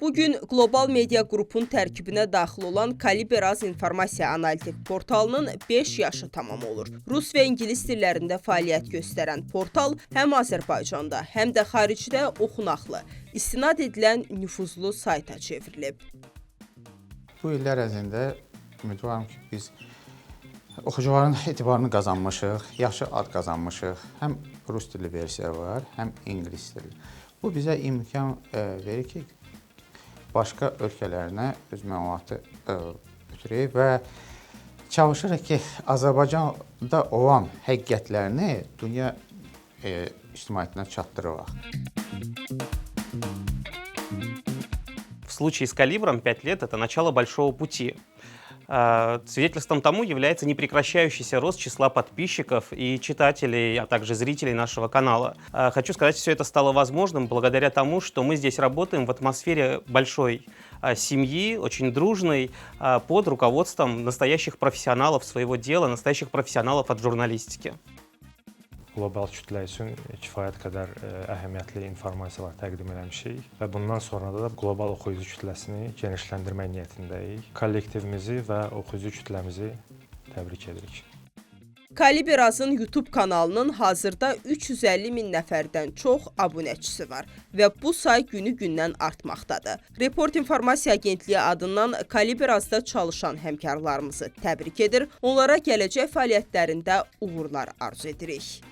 Bugün Qlobal Media Qrupun tərkibinə daxil olan Kaliber.az informasiya analitik portalının 5 yaşı tamam olur. Rus və ingilis dillərində fəaliyyət göstərən portal həm Azərbaycanda, həm də xaricdə oxunaqlı, istinad edilən nüfuzlu sayta çevrilib. Bu illər ərzində ümidvaram ki, biz oxucuların etibarını qazanmışıq, yaxşı ad qazanmışıq. Həm rus dilli versiya var, həm ingilis dilli. Bu bizə imkan verir ki, başqa ölkələrinə öz məlumatı ötürək və çalışırıq ki, Azərbaycanda olan həqiqətlərini dünya ictimaiyyətinə çatdırırıq. В случае с «Калибром» 5 лет – это начало большого пути. Свидетельством тому является непрекращающийся рост числа подписчиков и читателей, а также зрителей нашего канала. Хочу сказать, все это стало возможным благодаря тому, что мы здесь работаем в атмосфере большой семьи, очень дружной, под руководством настоящих профессионалов своего дела, настоящих профессионалов от журналистики. Qlobal kütlə üçün kifayət qədər əhəmiyyətli informasiyalar təqdim eləmişik və bundan sonra da qlobal oxuyucu kütləsini genişləndirmək niyyətindəyik. Kollektivimizi və oxuyucu kütləmizi təbrik edirik. Kaliber.azın YouTube kanalının hazırda 350 min nəfərdən çox abunəçisi var və bu say günü-gündən artmaqdadır. Report İnformasiya Agentliyi adından Kaliber.azda çalışan həmkarlarımızı təbrik edir, onlara gələcək fəaliyyətlərində uğurlar arzu edirik.